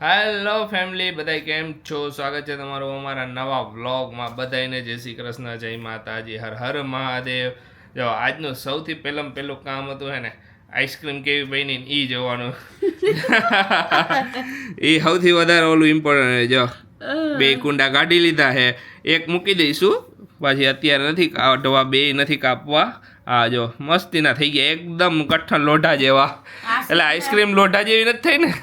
Hello family, બધા કેમ છો? સ્વાગત છે તમારું અમારા નવા વ્લોગમાં. બધાને જય શ્રી કૃષ્ણ, જય માતાજી, હર હર મહાદેવ. જો આજનું સૌથી પહેલું કામ હતું હે ને, આઈસ્ક્રીમ કેવી બની એ જોવાનું. એ સૌથી વધારે ઓલું ઇમ્પોર્ટન્ટ. જો બે કુંડા કાઢી લીધા છે, એક મૂકી દઈશું, પાછી અત્યારે નથી કાઢવા, બે નથી કાપવા. હા જો મસ્તીના થઈ ગયા, એકદમ કઠણ લોઢા જેવા. એટલે આઈસ્ક્રીમ લોઢા જેવી નથી થઈ ને,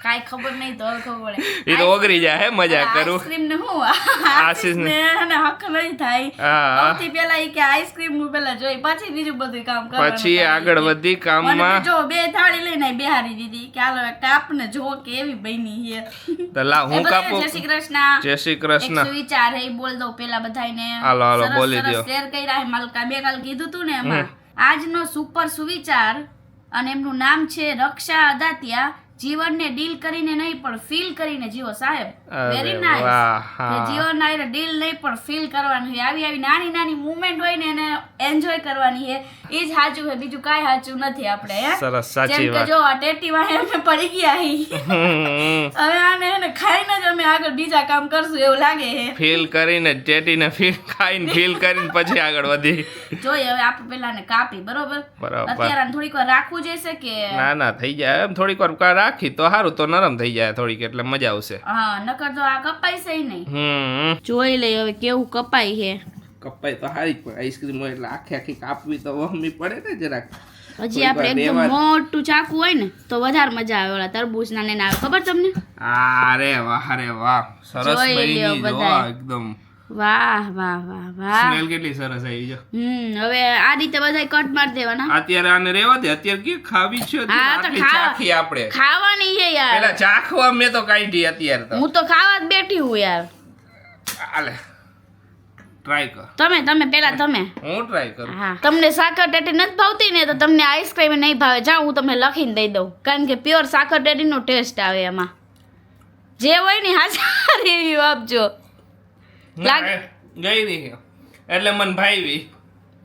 કાઈ ખબર નહીં તો ખબર એ તો ઓગળી જાય હે, મજાક કરું. આઈસ્ક્રીમ ને હું આશીષ ને હક નહીં થાય. સૌથી પહેલા ઈ કે આઈસ્ક્રીમ નું પહેલા જોઈ, પછી બીજું બધું કામ કરવાનું. પછી આગળ વધી કામમાં. જો બે થાળી લઈને બેહારી દીધી કે હાલો કાપ ને જો કેવી બની છે. તો લા હું કાપું. જય શ્રી કૃષ્ણ. જય શ્રી કૃષ્ણ. એક સુવિચાર હે બોલ દો પેલા બધાને. હાલો બોલી દો. શેર કર્યા હે માલકા બે કાલ કીધું તું ને એમાં. આજનો સુપર સુવિચાર અને એમનું નામ છે રક્ષા અદાતિયા. જીવનને ડીલ કરીને નહીં પણ ફીલ કરીને જીવો સાહેબ. Very nice. કે જીવનના એને ડીલ નહીં પણ ફીલ કરવાનું છે. આવી નાની નાની મુવમેન્ટ હોય ને એને એન્જોય કરવાની છે. એ જ સાચું છે, બીજું કાંઈ સાચું નથી આપણે. સરસ, સાચી જેમ કે જો આ ટેટીમાં અમે પડી ગયા હવે આને એને ખાઈને જ અમે આગળ બીજા કામ કરશું એવું લાગે છે. ફીલ કરીને ટેટીને ફીલ ખાઈને ફીલ કરીને પછી આગળ વધી. જોઈએ હવે આપણે પેલાને કાપી બરોબર. અત્યારે થોડીક વાર રાખવું જશે કે ના થઈ જાય એમ, થોડીક વાર રાખી તો સારું, તો નરમ થઈ જાય થોડીક, એટલે મજા આવશે. હા નકર તો આ કપાઈ છે નહીં. જોઈ લઈ હવે કેવું કપાઈ છે. કપાઈ તો સારી જ, પણ આઈસ્ક્રીમ હોય એટલે આખી કાપવી તો વહમી પડે ને જરાક. હજી આપણે એકદમ મોટું ચાકુ હોય ને તો વધારે મજા આવે. ઓલા તરબૂચના ને આવે ખબર તમને? અરે વાહ સરસ બની જો એકદમ. વાહ સ્મેલ કેટલી સરસ આવી જો. હવે આ રીતે બધાય કટ માર દેવાના. અત્યારે આને રેવા દે, અત્યારે કે ખાવી છે આટલી ચાખી આપણે. ખાવાની છે યાર. પેલા ચાખવા મેં તો કાઢી, અત્યારે તો હું તો ખાવા જ બેઠી હું યાર. આલે ટ્રાય કર. તમે પેલા તમે. હું ટ્રાય કરું. હા તમને સાકર ટેટી નથી ભાવતી ને તો તમને આઈસ્ક્રીમ નહીં ભાવે. જાઓ હું તમને લખીને દઈ દઉં, કારણ કે પ્યોર સાકર ટેટીનો ટેસ્ટ આવે એમાં. જે હોય ને હાચા રિવ્યુ આપજો. લાગે ગઈ રહી એટલે મન ભાઈવી,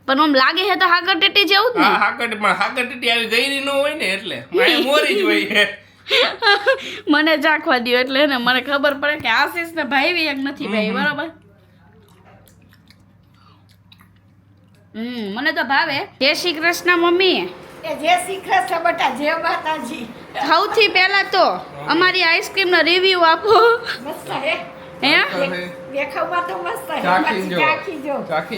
પણ આમ લાગે છે તો હાકર ટેટી જેવું જ ને. હા હાકર ટેટી આવી ગઈ ન હોય ને એટલે મારે મોરી જ હોય. મને ચાખવા દો એટલે ને મને ખબર પડે કે આશીષ ને ભાઈવી એક નથી ભાઈ બરોબર. મને તો ભાવે. જય શ્રી કૃષ્ણ મમ્મી. જય શ્રી કૃષ્ણ બેટા, જય માતાજી. સૌથી પહેલા તો અમારી આઈસ્ક્રીમ નો રિવ્યુ આપો. મસ્ત હે દેખાવમાં તો મસ્ત હે. ચાખી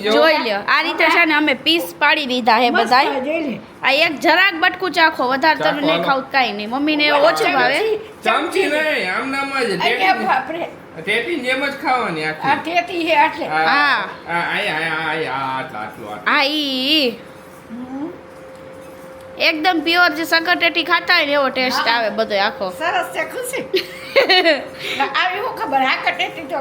જો. જોઈ લ્યો આ રીતે છે ને અમે પીસ પાડી દીધા હે બધાય. આ એક જરાક બટકું ચાખો, વધારે તમે નહીં ખાવ કાઈ નહીં. મમ્મીને ઓછું ભાવે. ચમચી નહીં, આમ નામ જ ટેટી જેમ જ ખાવાની આખી. આ ટેટી હે એટલે. હા ઈ એકદમ પ્યોર જે સકર ટેટી ખાતા હોય ને એવો ટેસ્ટ આવે બધો આખો. સરસ છે ખુશી. આવી હું ખબર હાકર ટેટી તો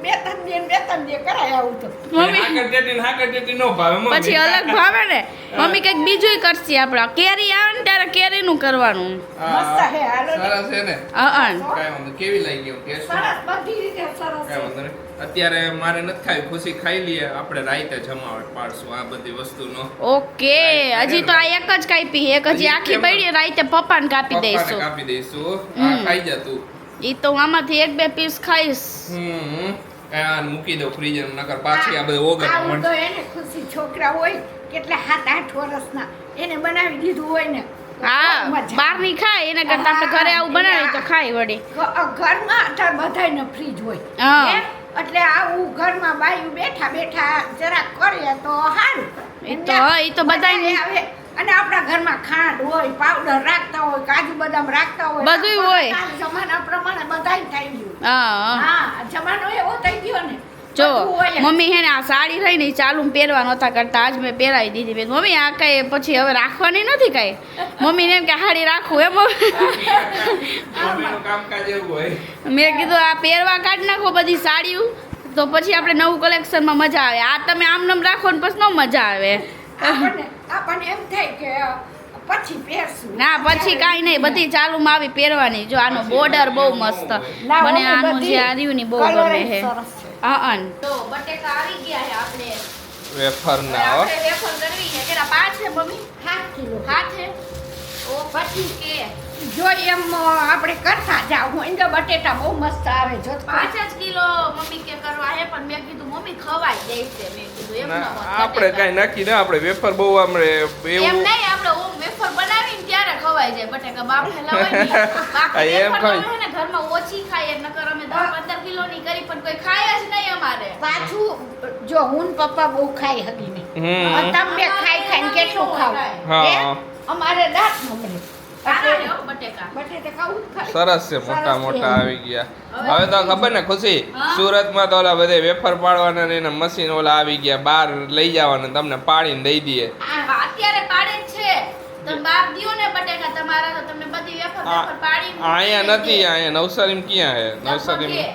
બે ત્રણ દે કરાય આવું તો. મમ્મી હાકર ટેટી નો ભાવે મમ્મી. પછી અલગ ભાવે ને મમ્મી કઈક બીજું કરશે. આપડા કેરી આવે ને ત્યારે કેરી નું કરવાનું. મસ્ત હે હાલો. સરસ છે ને. કાઈ વાંધો. કેવી લાગી ટેસ્ટ? સરસ બધી રીતે સરસ છે. અત્યારે મારે નથી ખાવી, ખુશી ખાઈ લઈએ, આપણે રાઈતે જમાવટ પાડશું આ બધી વસ્તુનો. ઓકે હજી તો આ એક જ કાપી, એક હજી આખી પડી રાઈતે પપ્પાને કાપી દઈશું. આ ખાઈ જા તું. ઈ તો આમાંથી એક બે પીસ ખાઈશ. મૂકી દો ફ્રીઝર, નકર પાછી આ બધું ઓગળ આવું તો એને ખુશી છોકરા હોય કેટલા 7-8 વર્ષના એને બનાવી દીધું હોય ને. હા બહાર ની ખાય એના કરતા આપણે ઘરે આવું બનાવી તો ખાય વળી. ઘરમાં અત્યારે બધાયને ફ્રીજ હોય એટલે આવું ઘરમાં બાયું બેઠા જરાક કરે તો સારું. એ તો બધાય આવે. અને આપણા ઘરમાં ખાંડ હોય, પાવડર રાખતા હોય, કાજુ બદામ રાખતા હોય, બધું હોય. જમાના પ્રમાણે બધાય થઈ ગયું. હા જમાનો એવો થઈ ગયો ને. જો મમ્મી હે ને આ સાડી રહી ને ચાલુ પહેરવા નહોતા કરતા, આજ મેં પહેરાવી દીધી. મમ્મી આ કઈ પછી હવે રાખવાની નથી કઈ. મમ્મી ને એમ કે સાડી રાખવું એમ. મેં કીધું આ પહેરવા કાઢી નાખો બધી સાડીઓ, તો પછી આપણે નવું કલેક્શનમાં મજા આવે. આ તમે આમ નામ રાખો ને પછી ન મજા આવે. આપણને એમ થાય કે પછી પહેરશું. ના પછી કાઈ નહીં, બધી ચાલુમાં આવી પહેરવાની. જો આનો બોર્ડર બહુ મસ્ત મને, આનું જે આવ્યું ને બહુ ગમે છે. તો બટેકા આવી ગયા છે આપણે વેફર ના હો. આપણે વેફર કરવી છે. કેટલા 5 છે મમ્મી? 7 કિલો. 7 છે. ઓ પછી કે જો એમ આપણે કરતા જાવ હું તો બટેટા બહુ મસ્ત આવે જો 5 જ કિલો મમ્મી કે કરવા હે પણ મેં કીધું મમ્મી ખવાઈ જાય છે મેં કીધું એમ ન હોત આપણે બટેકા. કઈ નક્કી ના આપણે વેફર બહુ આપણે એમ એવું નહીં આપણે ઓમ વેફર બનાવીને ત્યારે ખવાઈ જાય બટેકા બાફેલા હોય ને બાકી એમ વેફર ખાય. તો હે ને ઘરમાં ઓછી ખાઈએ નકર અમે 10-15 કિલોની કરી પણ કોઈ ખાય જ નહીં અમારે પાછું જો હું ને પપ્પા બહુ ખાઈ હગી નહીં હમ તમે ખાઈ ખાઈને કેટલું ખાવ હા. હે? અમારે દાંત નમરે સારા છે હો બટેકા બટેટા ખાવું જ ખરી. સરસ છે મોટા સરસ મોટા છે. આવી ગયા હવે તો ખબર ને ખુશી હા. સુરતમાં તો ઓલા બધે વેફર પાડવાના ને એના મશીન ઓલા આવી ગયા બહાર લઈ જવાના તમને પાડીને દઈ દઈએ અત્યારે પાડે જ છે તમે બાપ દિયો ને બટેકા તમારા તો તમને બધી વેફર વેફર પાડીને અહીંયા નથી અહીંયા નવસારીમાં ક્યાં હે નવસારીમાં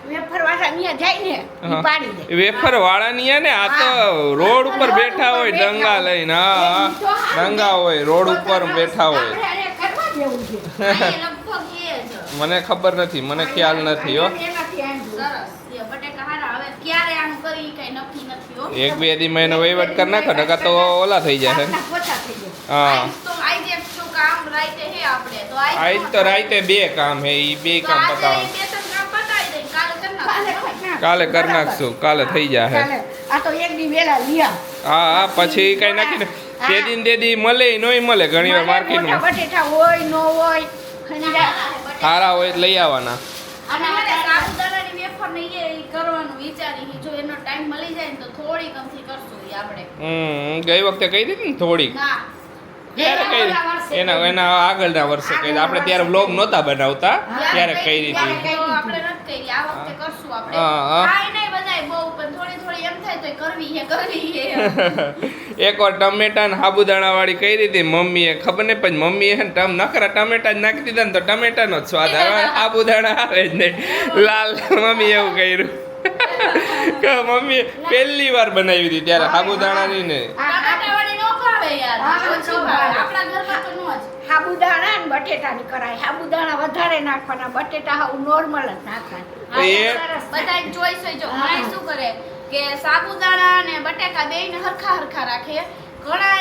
વેફર વાળા અહીંયા જાય ને ઈ હા. પાડી દે વેફર વાળા ની ને આ તો રોડ ઉપર બેઠા હોય ડંગા લઈને હા ડંગા હોય રોડ ઉપર બેઠા હોય આપણે અહીંયા કરવા જેવું છે અહીંયા લગભગ એ જ મને ખબર નથી મને ખ્યાલ નથી હો એનાથી આંધળું. સરસ એ બટેકા હારા હવે ક્યારે આનું કરી કઈ નક્કી નથી હો એક બે દી મહિનો વહીવટ કરી નાખો નકર તો ઓલા થઈ જાય આપણા પોતા થઈ જાય હા આઈસ તો આઈ જે કામ રાઈતે હે આપણે તો આજ તો રાતે બે કામ હે ઈ બે કામ પતાવવા બે ત્રણ કામ પતાવી દઈ કાલે કરી નાખશું. કાલે કાલે કરી નાખશું કાલે થઈ જાય કાલે આ તો એક દી વેલા લીયા હા હા પછી કઈ નાખી ને તે દી મળે નોય મળે ઘણી વાર મોટા માર્કેટમાં બટેટા હોય નો હોય ખંડા સારા હોય તો લઈ આવવાના અને હવે સાબુદાણાની વેફર ને એ કરવાનું વિચારી જો એનો ટાઈમ મળી જાય ને તો થોડી કમથી કરશું ઈ આપણે ગઈ વખતે કહી દીધી ને થોડીક ના ત્યારે કઈ એના આગળના વર્ષે કહી આપણે ત્યારે વ્લોગ નહોતા બનાવતા ત્યારે કહી દીધી તો આપણે નથી કરી આ વખતે કરશું આપણે હા, હા. કાઈ નહીં બધાય બહુ પણ થોડી થોડી એમ થાય તો કરવી હે એકવાર ટમેટા ને સાબુદાણા વાળી કરી દીધી મમ્મીએ ખબર નહીં પછી મમ્મીએ હે ને નખરા ટમેટા જ નાખી દીધા ને તો ટમેટાનો જ સ્વાદ આવે સાબુદાણા આવે જ નહીં લાલ મમ્મી એવું કર્યું કે મમ્મીએ પહેલી વાર બનાવી હતી ત્યારે સાબુદાણાની ને ટમેટાવાળી નો ભાવે યાર ઓછી ભાવે આપણા ઘરમાં તો નો જ સાબુદાણા ને બટેટાની કરાય સાબુદાણા વધારે નાખવાના બટેટા હાવ નોર્મલ જ નાખવાના એ બધાય ચોઈસ હોય જો ઘણા શું કરે કે સાબુદાણા અને બટેકા બેયને હરખા હરખા રાખે ઘણા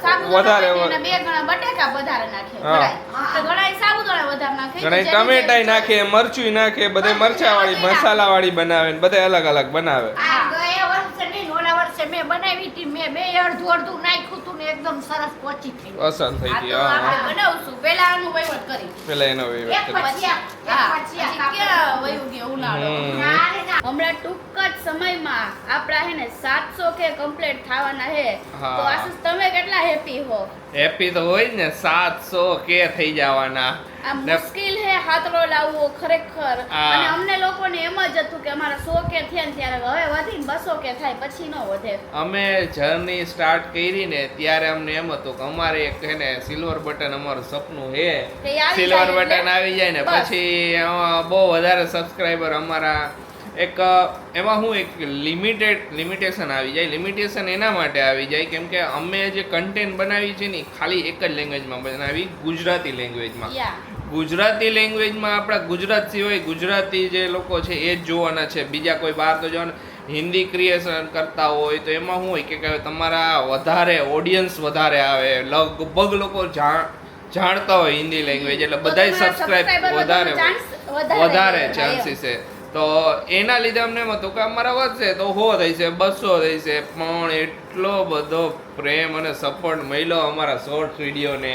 સાબુદાણા વધારે નાખે અને બે ગણા બટેકા વધારે નાખે હા. ઘણાય. તો ઘણાય સાબુદાણા વધારે નાખે ઘણા ટમેટાય નાખે મરચું નાખે બધે મરચા વાળી મસાલા વાળી બનાવે ને બધે અલગ અલગ બનાવે આ ગયા વર્ષે નહીં ઓલા વર્ષે મેં બનાવી હતી મેં બે અડધું અડધું નાખ્યું હતું ને એકદમ સરસ પોચી થઈ અસર થઈ આ ગઈ તો હા આપણે બનાવશું પહેલા આનું વહીવટ કરી પેલા એનો વહીવટ એક કરી. પછી હા, એક પછી હજી ક્યાં વયું ગયો ઉનાળો હમ. ના રે ના. હમણાં ટૂંક જ સમયમાં આપણા હે ને 700 કે કમ્પ્લીટ થવાના હે હા. તો આશીષ તમે કેટલા હેપી હો હેપી તો હોય જ ને 700 કે થઈ જવાના આ ને મુશ્કેલ હે હાથરો લાવવો ખરેખર હા. અને અમને લોકોને એમ જ હતું કે અમારા 100 કે થયા ને ત્યારે હવે વધીને 200 કે થાય પછી ન વધે અમે જર્ની સ્ટાર્ટ કરી ને ત્યારે અમને એમ હતું કે અમારે એક છે ને સિલ્વર બટન અમારું સપનું હે કે એ આવી સિલ્વર જાય બટન એટલે આવી જાય ને બસ. પછી બહુ વધારે સબસ્ક્રાઈબર અમારા એક એમાં હું એક લિમિટેશન આવી જાય લિમિટેશન એના માટે આવી જાય કેમ કે અમે જે કન્ટેન્ટ બનાવી છે ને ઈ ખાલી એક જ લેંગ્વેજમાં બનાવી ગુજરાતી લેંગ્વેજમાં યા ગુજરાતી લેંગ્વેજમાં આપણા ગુજરાત સિવાય ગુજરાતી જે લોકો છે એ જ જોવાના છે બીજા કોઈ બહાર તો જોવાના હિન્દી ક્રિએશન કરતા હોય તો એમાં શું હોય કે તમારા વધારે ઓડિયન્સ વધારે આવે લગભગ લોકો જાણતા હોય હિન્દી લેંગ્વેજ એટલે બધાય સબસ્ક્રાઇબ વધારે ચાન્સીસ છે તો એના લીધે અમને એમ હતું કે અમારા વધશે તો 100 થઈ છે 200 થઈ છે પણ એટલો બધો પ્રેમ અને સપોર્ટ મળ્યો અમારા શોર્ટ વિડીયોને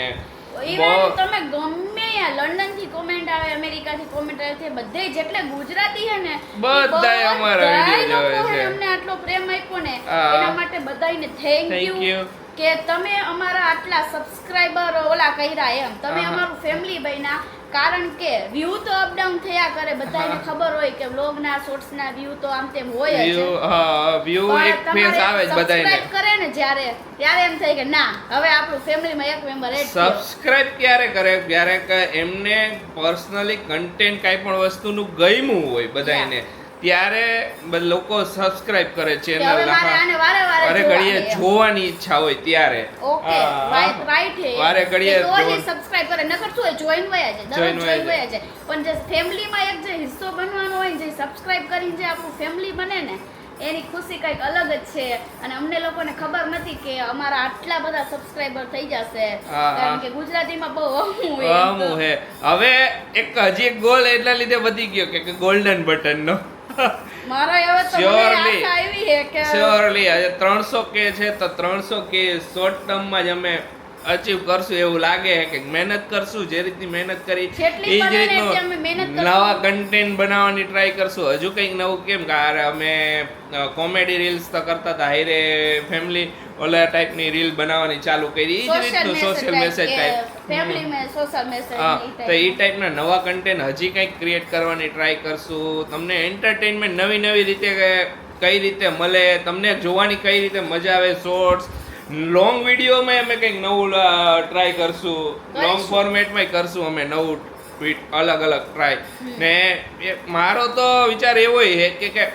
ઇવન તમે ગમે યા લંડન થી કોમેન્ટ આવે અમેરિકા થી કોમેન્ટ આવે છે બધે જેટલે ગુજરાતી છે ને બધાય અમારા વિડીયો જોવે છે. અમને આટલો પ્રેમ આપ્યો ને હા. એના માટે બધાયને થેન્ક Thank યુ you. કે તમે અમારા આટલા સબસ્ક્રાઇબર ઓલા કર્યા એમ તમે હા. અમારું ફેમિલી બન્યા કારણ કે વ્યૂ તો અપડાઉન થયા કરે બધાને હા. ખબર હોય કે વ્લોગ ના શોર્ટ્સ ના વ્યૂ તો આમ તેમ હોય જ વ્યૂ પણ એક ફેસ આવે જ બધાયને subscribe કરે ને જ્યારે ત્યારે એમ થાય કે ના હવે આપણું ફેમિલીમાં એક મેમ્બર એડ થયો સબસ્ક્રાઇબ ક્યારે કરે ક્યારેક એમને પર્સનલી કન્ટેન્ટ કાંઈ પણ વસ્તુનું ગમ્યું હોય બધાયને ત્યારે લોકો સબસ્ક્રાઇબ કરે કે હવે મારે આને ચેનલ વારે વારે વારે જોવા ઘડીએ છે એમ. જોવાની ઈચ્છા હોય ત્યારે ઓકે હા. રાઈટ હે વારે ઘડીએ કે તો જ જોવા- સબસ્ક્રાઇબ કરે નકર શું હોય જોઈન વયા જાય Join દરરોજ વયા જોઈન વયા જાય પણ જે ફેમિલીમાં એક જે હિસ્સો બનવાનો હોય જે સબસ્ક્રાઇબ કરીને જે આપણું ફેમિલી બને ને એની ખુશી કંઈક અલગ જ છે અને અમને લોકોને ખબર નથી કે અમારા આટલા બધા સબસ્ક્રાઇબર થઈ જશે હા. કારણ કે ગુજરાતીમાં બહુ અમું હોય એમ તો. આમ હે હવે હજી એક ગોલ એટલા લીધે વધી ગયો કે ગોલ્ડન બટન નો મારો એવો તો મને Surely. આશા આવી છે કે શ્યોરલી આજે 300k છે તો 300k શોર્ટ ટર્મમાં જ અમે અચીવ કરશું એવું લાગે છે કે મહેનત કરશું જે રીતની મહેનત કરી જેટલી એ જ બને ને એટલી અમે રીતનું મહેનત કરશું. નવા કન્ટેન્ટ બનાવવાની ટ્રાય કરશું હજુ કંઈક નવું કેમ કે અમે કોમેડી રીલ્સ તો કરતા હતા હાઈરે ફેમિલી ઓલા ટાઈપની રીલ બનાવવાની ચાલુ કરી એ જ રીતનું સોશિયલ મેસેજ ટાઈપ ફેમિલી મેં સોશિયલ મેસેજ હા તો એ ટાઈપના નવા કન્ટેન્ટ હજી કંઈક ક્રિએટ કરવાની ટ્રાય કરશું તમને એન્ટરટેનમેન્ટ નવી નવી રીતે કઈ રીતે મળે તમને જોવાની કઈ રીતે મજા આવે શોર્ટ્સ લોંગ વિડીયોમાં અમે કંઈક નવું ટ્રાય કરશું લોંગ ફોર્મેટમાં કરશું અમે નવું અલગ અલગ ટ્રાય ને મારો તો વિચાર એવો છે કે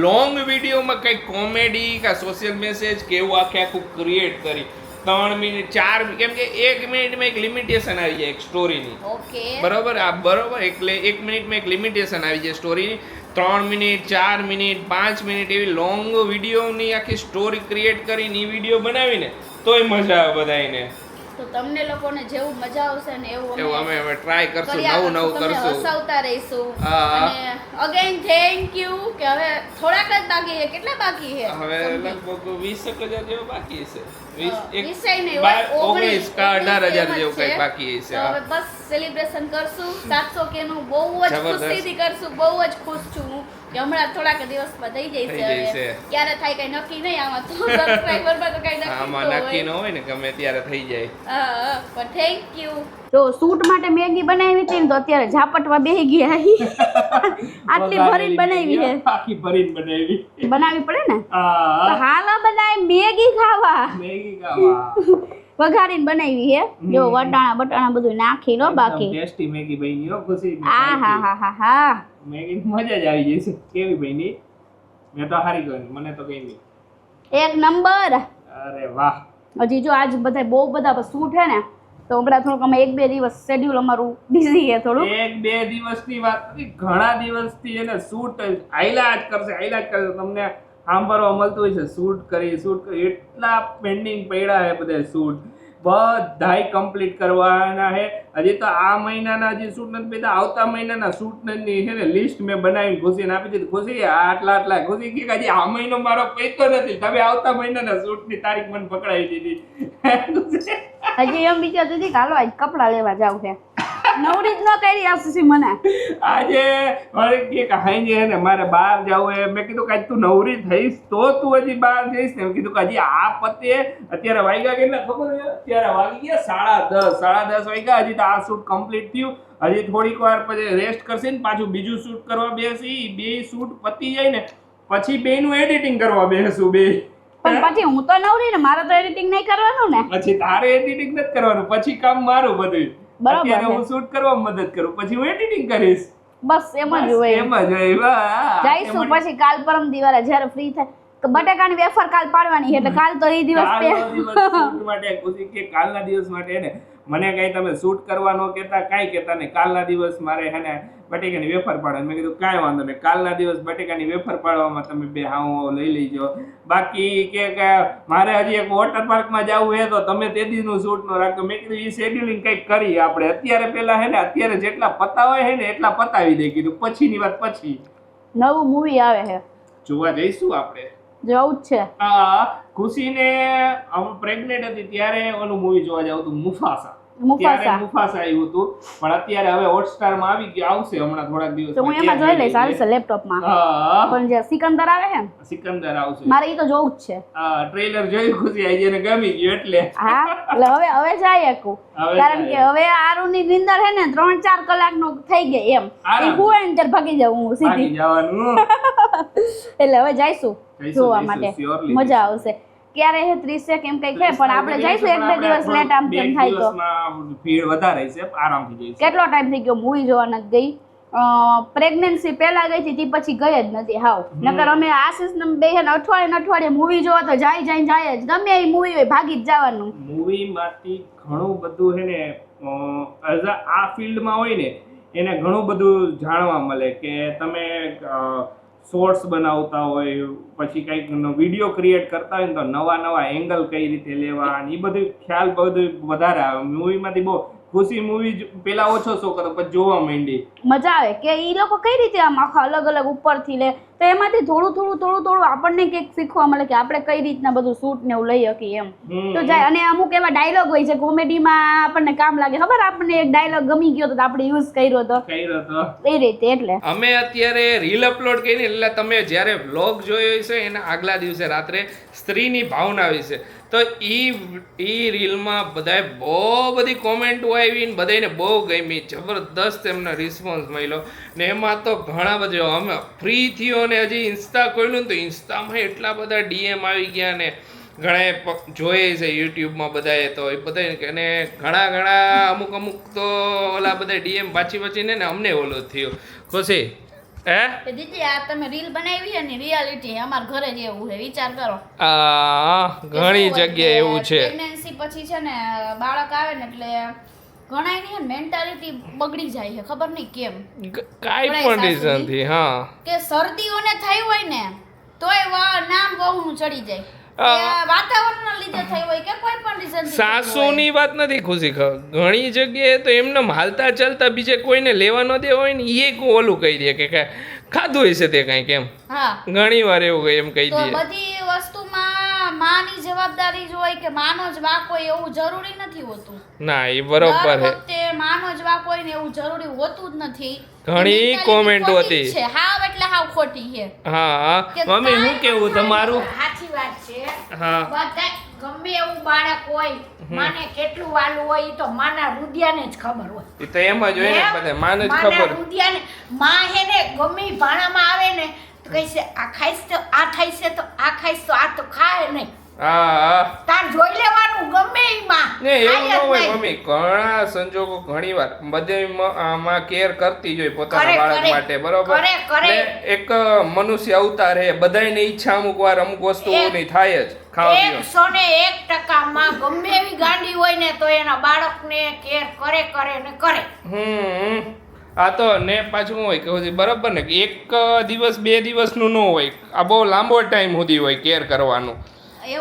લોંગ વિડીયોમાં કંઈક કોમેડી કે સોશિયલ મેસેજ કે એવું આખું ક્રિએટ કરી 3 મિનિટ 4 કેમ કે 1 મિનિટમાં એક લિમિટેશન આવી જાય એક સ્ટોરીની ઓકે બરોબર આ બરોબર એટલે 1 મિનિટમાં એક લિમિટેશન આવી જાય સ્ટોરીની 3 મિનિટ 4 મિનિટ 5 મિનિટ એવી લોંગ વિડીયોની આખી સ્ટોરી ક્રિએટ કરીને એ વિડીયો બનાવીને તોય મજા આવે બધાને તો તમને લોકોને જેવું મજા આવશે ને એવું એવું અમે ટ્રાય કરશું કર્યા નવું નવું તમને કરશું હસાવતા રહીશું હા. અને અગેન થેન્ક યુ કે હવે થોડાક જ બાકી છે કેટલા બાકી છે હવે લગભગ 20,000 જેવું બાકી છે 20 નહીં હોય, 19 કા 18,000 એમ જ જેવું છે. કંઈક બાકી છે તો હવે બસ સેલિબ્રેશન કરશું 700k નું બહુ જ જબરદસ્ત. ખુશીથી કરશું બહુ જ ખુશ છું હું કે હમણાં થોડાક દિવસમાં થઈ થઈ જશે જશે. હવે ક્યારે થાય કઈ નક્કી નહીં આમાં તો સબસ્ક્રાઇબરમાં તો કઈ નક્કી આમાં તો નક્કી હોય. ન હોય ને ગમે ત્યારે થઈ જાય હા પણ થેન્ક યુ તો શૂટ માટે મેગી બનાવી હતી ને તો અત્યારે ઝાપટવા બેહી ગયા આટલી ભરીને બનાવી છે આખી ભરીને બનાવી બનાવવી પડે ને તો આ હાલો બનાવી મેગી ખાવા મેગી ખાવા વઘારીને બનાવી છે જો વટાણા બટાણા બધું નાખી લો બાકી ટેસ્ટી મેગી બની હો ખુશી આ હા હા હા હા મેગી મજા જ આવી જશે કેવી બની મેં તો હારી ગઈ મને તો કઈ નહીં એક નંબર અરે વાહ હજી જો આજ બધા બહુ બધા શૂટ છે ને તો હમણાં થોડુંક અમે 1-2 દિવસ શેડ્યુલ અમારું બિઝી છે થોડું 1-2 દિવસની વાત નથી ઘણા દિવસથી એને શૂટ આયલા જ કરશે તમને સાંભળવા મળતું હોય છે શૂટ કરી એટલા પેન્ડિંગ પડ્યા છે બધા શૂટ બધાય કમ્પ્લીટ કરવાના છે હજી તો આ મહિનાના જે શૂટ નથી પીધા આવતા મહિનાના શૂટની છે ને લિસ્ટ મેં બનાવીને ખુશીને આપી દીધી ખુશી આટલા ખુશી કે હજી આ મહિનો મારો પૈતો નથી તમે આવતા મહિનાના શૂટની તારીખ મને પકડાવી દીધી હજી એમ વિચારતી હતી કે હાલો આજ કપડાં લેવા જાવ છે નવરી જ ન કરી આવશે મને આજે મારે કે હાઈ છે ને મારે બહાર જવું એ મેં કીધું કે આજ તું નવરી થઈશ તો તું હજી બહાર જઈશ ને મેં કીધું કે હજી આ પતે અત્યારે વાગ્યા કેટલા ખબર છે અત્યારે વાગી ગયા 10:30 વાગ્યા હજી તો આ શૂટ કમ્પ્લીટ થયું હજી થોડીક વાર પછી રેસ્ટ કરશે ને પાછું બીજું શૂટ કરવા બેસી બે શૂટ પતી જાય ને પછી બેનું એડિટિંગ કરવા બેસું બે પણ પછી હું તો નવરી ને મારે તો એડિટિંગ નહીં કરવાનું ને પછી તારે એડિટિંગ નથી કરવાનું પછી કામ મારું બધું બરાબર અત્યારે છે. હું શૂટ કરવા મદદ કરું પછી હું એડિટિંગ કરીશ બસ એમ જ હોય એમ જ હોય વાહ જઈશું પછી કાલ પરમ દિવાળે જ્યારે ફ્રી થાય કે બટાકાની વેફર કાલ પાડવાની છે એટલે કાલ તો એ દિવસ કાલનો દિવસ શૂટ માટે ખુશી કે કાલના દિવસ માટે ને મને કઈ તમે શૂટ કરવા ન કહેતા કાંઈ કહેતા નહીં કાલના દિવસ મારે હે ને બટેકાની વેફર પાડવાની મેં કીધું કાંઈ વાંધો નહીં કાલના દિવસ બટેકાની વેફર પાડવામાં તમે બે હાઉ લઈ લેજો બાકી કે મારે હજી એક વોટર પાર્કમાં જવું હે તો તમે તે દીનું શૂટ નો રાખો મેં કીધું એ શેડ્યુલિંગ કંઈક કરી આપણે અત્યારે પહેલા હે ને અત્યારે જેટલા પતાવાય હે ને એટલા પતાવી દે કીધું પછીની વાત પછી નવું મૂવી આવે છે જોવા જઈશું આપણે જવું જ છે ખુશીને પ્રેગ્નેન્ટ હતી ત્યારે ઓલું મૂવી જોવા જાવ હતું મુફાસા મુફાસા મુફાસા આવ્યું હતું પણ અત્યારે હવે હોટસ્ટાર માં આવી ગયું આવશે હમણાં થોડાક દિવસ તો હું એમાં જોઈ લઈશ ચાલશે લેપટોપમાં પણ જે સિકંદર આવે છે ને સિકંદર આવશે મારે એ તો જોવું જ છે ટ્રેલર જોઈ ખુશી આવી જેને ગમી ગયું એટલે હા એટલે હવે જાય એકું હવે કારણ કે હવે આરુની નિંદર છે ને 3-4 કલાકનો થઈ ગઈ એમ આરામ. એ હું એને ત્યારે ભાગી જાઉં હું સીધી ભાગી જવાનું એટલે હવે જઈશું જોવા જઈશું, માટે surely મજા આવશે ક્યારે હે 30 કેમ કઈ છે પણ આપણે જઈશું 1-2 દિવસ લેટ આમ તેમ થાય તો ભીડ વધારે છે આરામથી જઈશું કેટલો ટાઈમ થઈ ગયો મૂવી જોવા નથી ગઈ પ્રેગ્નન્સી પહેલા ગઈ હતી તે પછી ગઈ જ નથી હાવ નકર અમે આશીષ ને બે હે ને અઠવાડિયે મૂવી જોવા તો જાય જ ગમે એ મૂવી હોય ભાગી જ જવાનું મૂવી માંથી ઘણું બધું હે ને આ ફિલ્ડમાં હોય ને એને ઘણું બધું જાણવા મળે કે તમે શોર્ટ્સ બનાવતા હોય, પછી કંઈક વિડીયો ક્રિએટ કરતા હોય ને તો નવા એંગલ કઈ રીતે લેવા અને એ બધું ખ્યાલ બધું વધારે આવે. મૂવીમાંથી બહુ ખુશી મૂવી પેલા ઓછો શોખ હતો, પછી જોવા માંડી મજા આવે કે ઈ લોકો કઈ રીતે આમ આખા અલગ અલગ ઉપરથી લે, તો એમાંથી થોડું આપણને કંઈક શીખવા મળે કે આપણે કઈ રીતના બધું શૂટ ને એવું લઈ શકીએ એમ. તો જાય અને અમુક એવા ડાયલોગ હોય છે કોમેડીમાં આપણને કામ લાગે, ખબર આપણને એક ડાયલોગ ગમી ગયો તો આપણે યુઝ કર્યો તો એ રીતે. એટલે અમે અત્યારે રીલ અપલોડ કરી એટલે તમે જ્યારે વ્લોગ જોયો હશે એના આગલા દિવસે રાત્રે સ્ત્રીની ભાવના વિશે, તો ઈ રીલમાં બધાએ બહુ બધી કોમેન્ટો આવી ને બધાને બહુ ગમી, જબરદસ્ત એમને રિસ્પોન્સ મળ્યો ને એમાં તો ઘણા બધા અમે ફ્રી થયો ને હજી ઇન્સ્ટા ખોલ્યું ને તો ઇન્સ્ટામાં એટલા બધા ડીએમ આવી ગયા ને ઘણા જોઈએ છે યુટ્યુબમાં બધાએ, તો એ બધા અને ઘણા અમુક તો ઓલા બધા ડીએમ બાચીને ને અમને ઓલો થયો ખુશી હે દીદી આ તમે રીલ બનાવી છે ને રિયાલિટી અમાર ઘરે જ એવું છે, વિચાર કરો. ઘણી જગ્યાએ એવું છે. પ્રેગ્નન્સી પછી છે ને બાળક આવે ને એટલે ઘણાની મેન્ટાલિટી બગડી જાય છે, ખબર નહીં કેમ, કાઈ પણ રીઝન થી. હા કે શરદીઓને થઈ હોય ને તોય નામ વહુનું ચડી જાય, વાતાવરણના લીધે થઈ હોય કે કોઈ પણ રીઝન. સાસુની વાત નથી ખુશી, ઘણી જગ્યાએ તો એમને હાલતા ચાલતા બીજે કોઈને લેવા ન દે હોય ને એ ઓલું કહી દે કે ખાધું હશે તે કઈ કેમ. હા ઘણી વાર એવું એમ કહી દે. બધી વસ્તુમાં માની જવાબદારી જ હોય કે માનો જ વાક હોય એવું જરૂરી નથી હોતું. ના એ બરોબર છે, તે માનો જ વાક હોય ને એવું જરૂરી હોતું જ નથી. ઘણી કોમેન્ટો હતી છે હાવ એટલે હાવ ખોટી છે. હા મમ્મી હું કેવું તમારું? સાચી વાત છે. હા બધા ગમે એવું બાળક હોય, માને કેટલું વાલું હોય એ તો માના રુદિયાને જ ખબર હોય. એ તો એમ જ હોય ને, બધા માને જ ખબર. માના રુદિયાને માં હે ને ગમે ઈ ભાણામાં આવે ને તો કહીશે આ ખાઈશ તો આ થાય છે, તો આ ખાઈશ તો આ તો ખાય નહીં. હા તાર જોઈ લેવાનું ગમે ઈ માં ને એવું ન હોય મમ્મી, ઘણા સંજોગો ઘણી વાર બધે માં કેર કરતી જ હોય પોતાના બાળક માટે, બરોબર. એક મનુષ્ય અવતાર હે, બધાયની ઈચ્છા અમુક વાર અમુક વસ્તુઓની થાય જ ખાવા પીવા. 101% માં ગમે એવી ગાંડી હોય ને તો એના બાળકને કેર કરે ને કરે. આ તો ને પાછું શું હોય કે હજી બરાબર ને એક દિવસ 2 દિવસનું ન હોય, આ બહુ લાંબો ટાઈમ સુધી હોય કેર કરવાનું.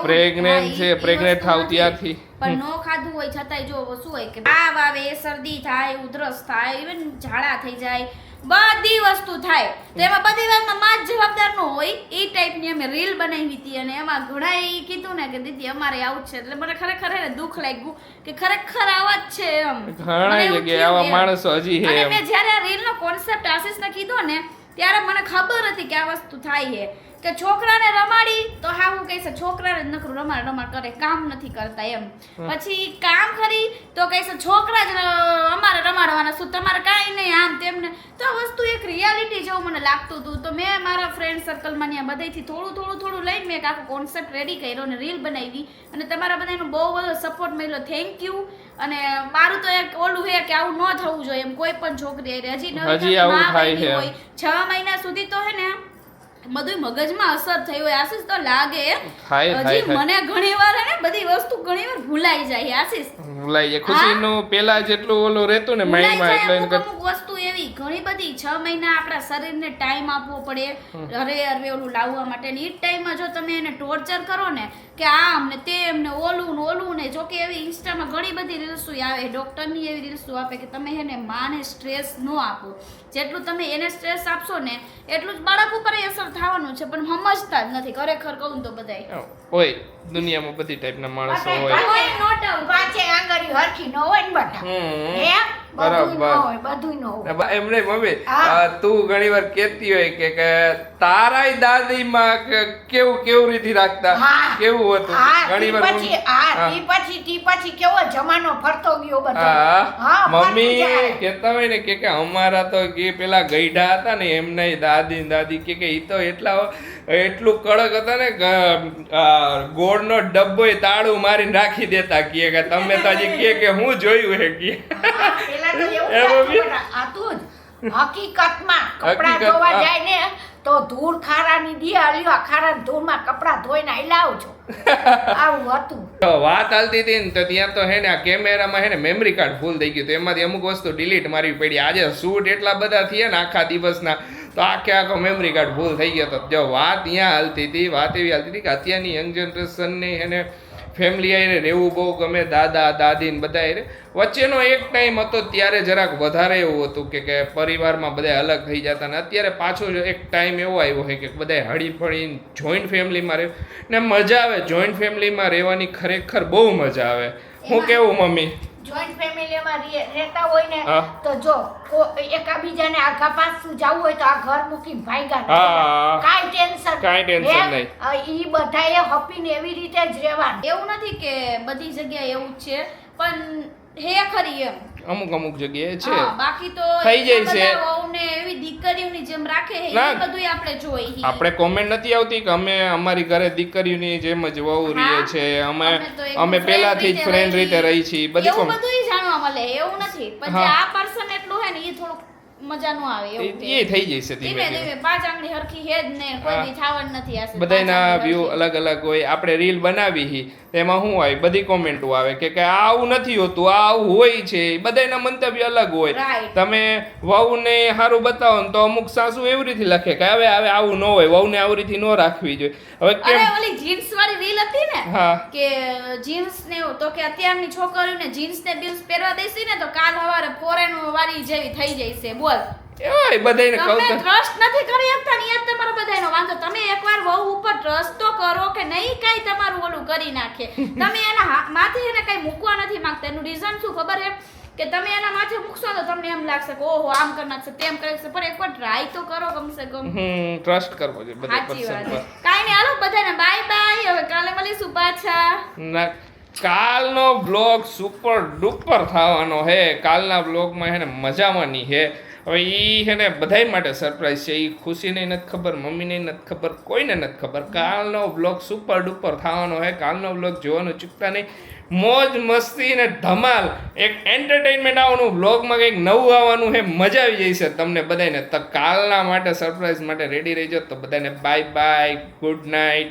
પ્રેગ્નેન્ટ છે, પ્રેગ્નેન્ટ થાવ ત્યારથી પણ નો ખાધું હોય છતાંય જો શું હોય કે તાવ આવે, શરદી થાય, ઉધરસ થાય, ઇવન ઝાડા થઈ જાય, બધી વસ્તુ થાય, તો એમાં બધી વાતમાં માં જ જવાબદાર ન હોય. એ ટાઈપની અમે રીલ બનાવી હતી અને એમાં ઘણાએ કીધું ને કે દીદી અમારે આવું જ છે, એટલે મને ખરેખર એને દુઃખ લાગ્યું કે ખરેખર આવા જ છે એમ. ઘણા જગ્યાએ આવા માણસો હજી હે. મેં જ્યારે આ રીલનો કોન્સેપ્ટ આશીષને કીધો ને ત્યારે મને ખબર હતી કે આ વસ્તુ થાય છે કે છોકરાને રમાડી તો હા હું કહીશ છોકરાને જ નકરું રમાડ કરે, કામ નથી કરતા એમ. પછી કામ કરી તો કહીશ છોકરા જ અમારે રમાડવાના, શું તમારે કાંઈ નહીં આમ તેમને. તો આ વસ્તુ એક રિયાલિટી જેવું મને લાગતું હતું. તો મેં મારા ફ્રેન્ડ સર્કલમાં ત્યાં બધાથી થોડું લઈને મેં એક આખો કોન્સેપ્ટ રેડી કર્યો અને રીલ બનાવી અને તમારા બધાનો બહુ બધો સપોર્ટ મળ્યો, થેન્ક યુ. અને મારું તો એક ઓલું છે કે આવું ન થવું જોઈએ એમ, કોઈ પણ છોકરી હજી આવું થાય છે. હોય 6 મહિના સુધી તો હે ને બધું મગજમાં અસર થઈ હોય આશીષ, તો લાગે હજી મને ઘણી વાર હે ને બધી વસ્તુ ઘણી વાર ભૂલાઈ જાય આશીષ, ભૂલાઈ જાય. ખુશીનું પેલા જેટલું ઓલું રહેતું ને માઇન્ડમાં એટલે અમુક વસ્તુ એવી ઘણી બધી 6 મહિના આપણા શરીરને ટાઈમ આપવો પડે હરે ઓલું લાવવા માટે. ને એ ટાઈમમાં જો તમે એને ટોર્ચર કરો ને કે આમ ને તેમ ને ઓલું ને, જો કે એવી ઇન્સ્ટામાં ઘણી બધી રીલ્સો આવે, ડોક્ટરની એવી રીલ્સો આપે કે તમે એને માને સ્ટ્રેસ ન આપો. જેટલું તમે એને સ્ટ્રેસ આપશો ને એટલું જ બાળક ઉપર અસર થવાનું છે, પણ સમજતા જ નથી. ખરેખર કહું તો બધાય હોય દુનિયામાં બધી ટાઈપના માણસો હોય. પાછે આંગળી હરખી ન હોય ને બટા, બધું ન હોય. એમને મમ્મી તું ઘણી વાર કહેતી હોય કે તારાય દાદીમાં કેવું રીતિ રાખતા, કેવું હતું ઘણી વાર. પછી કેવો જમાનો ફરતો ગયો બધો. મમ્મી કહેતા હોય ને કે અમારા તો કે પેલા ગઈઢા હતા ને એમના દાદી કે ઈ તો એટલું કડક હતા ને ગોળનો ડબ્બો તાળું મારીને રાખી દેતા કે તમે તો હજી કે હું જોયું હે કે હકીકતમાં કપડા ધોવા જાય ને તો ધૂળ ખારાની દિવાળીઓ ખારાની ધૂળમાં કપડા ધોઈને હલાવ છો, આવું હતું. વાત હાલતી હતી ને તો ત્યાં તો હે ને આ કેમેરામાં હે ને મેમરી કાર્ડ ફૂલ થઈ ગયું, તો એમાંથી અમુક વસ્તુ ડિલીટ મારવી પડી. આજે શૂટ એટલા બધા થયા ને આખા દિવસના, તો આખો મેમરી કાર્ડ ફૂલ થઈ ગયો હતો. જો વાત અહીંયા હાલતી હતી, વાત એવી હાલતી હતી કે અત્યારની યંગ જનરેશનને એને ફેમિલી આઈને રહેવું બહુ ગમે, દાદા દાદી ને બધા આઈને. વચ્ચેનો એક ટાઈમ હતો ત્યારે જરાક વધારે એવું હતું કે પરિવારમાં બધા અલગ થઈ જતા, ને અત્યારે પાછો એક ટાઈમ એવો આવ્યો છે કે બધા હળી ફળીને જોઈન્ટ ફેમિલીમાં રહે ને મજા આવે. જોઈન્ટ ફેમિલીમાં રહેવાની ખરેખર બહુ મજા આવે. હું કેવું મમ્મી? જોઈન્ટ ફેમિલીમાં રહેતા હોય ને હા. તો જો એકાબીજાને આગા પાછું જવું હોય તો આ ઘર મૂકીને ભાગ્યા હા. કાંઈ ટેન્શન નહીં. ઈ બધાએ હપીને એવી રીતે જ રહેવાનું. એવું નથી કે બધી જગ્યાએ એવું જ છે, પણ હે ખરી એમ અમુક જગ્યાએ છે. હા, બાકી તો થઈ જાય એટલા છે. બધા વહુને એવી દીકરીઓની જેમ રાખે હે, ના. એ બધુંય આપણે જોઈ. આપણે કોમેન્ટ નથી આવતી કે અમે અમારી ઘરે દીકરીઓની જેમ જ વહુ રહીએ છે, અમે તો પહેલાથી જ ફ્રેન્ડ રીતે રહી છીએ, બધી એવું comment. બધુંય જાણવા મળે, એવું નથી. પણ જે હા. આ પર્સન એટલું હે ને એ થોડુંક મજા નો આવે એવું છે. એ થઈ જશે ધીમે ધીમે ધીમે. ધીમે પાંચ આંગળી હરખી હે જ ને કોઈ હા. દી થાવન નથી આશે. બધાના પાંચ આંગળી વ્યૂ હરખી. અલગ અલગ હોય. આપણે રીલ બનાવી એમાં શું આવે, બધી કોમેન્ટો આવે કે આ આવું નથી હોતું, આ આવું હોય છે. બધાના મંતવ્ય અલગ હોય. Right. તમે વહુને સારું બતાવો ને તો અમુક સાસુ એવી રીતે લખે કે હવે આવું ન હોય, વહુને આવી રીતે ન રાખવી જોઈએ. હવે અરે કેમ? ઓલી જીન્સ વાળી રીલ હતી ને હા. કે જીન્સ ને એવું તો કે અત્યારની છોકરીઓને જીન્સ ને બીન્સ પહેરવા દેસી ને તો કાલ સવારે ફોરેન વાળી જેવી થઈ જશે. બોલ, એવાય બધાને કહું તમે તો ટ્રસ્ટ નથી કરી શકતા ને યાદ તમારો બધાનો વાંધો. તમે એકવાર વહુ ઉપર ટ્રસ્ટ તો કરો કે નહીં કાંઈ તમારું ઓલું કરી નાખે. તમે એના માથે એને કઈ મૂકવા નથી માંગતા. એનું રીઝન શું ખબર છે કે તમે એના માથે મૂકશો તો તમને એમ લાગશે કે ઓહો આમ કરી નાખશે તેમ કરી નાખશે, પણ એકવાર ટ્રાય તો કરો કમસે કમ. ટ્રસ્ટ કરવો જોઈએ બધા સાચી વાત પર્સન છે. પર. કાંઈ નહીં, હાલો બધાને બાય બાય. હવે કાલે મળીશું પાછા. ના, કાલનો બ્લોગ સુપર ડુપર થવાનો હે. કાલના બ્લોગમાં હે ને મજામાંની હે. હવે ઈ હે ને બધાય માટે સરપ્રાઈઝ છે. ઈ ખુશીને નથી ખબર, મમ્મીને નથી ખબર, કોઈને નથી ખબર. કાલનો બ્લોગ સુપર ડુપર થવાનો હે. કાલનો બ્લોગ જોવાનું ચૂકતા નહીં. મોજ મસ્તી ને ધમાલ એક એન્ટરટેનમેન્ટ આવવાનું, બ્લોગમાં કંઈક નવું આવવાનું હે. મજા આવી જશે તમને બધાને. તો કાલના માટે સરપ્રાઈઝ માટે રેડી રહેજો. તો બધાને બાય બાય, ગુડ નાઇટ.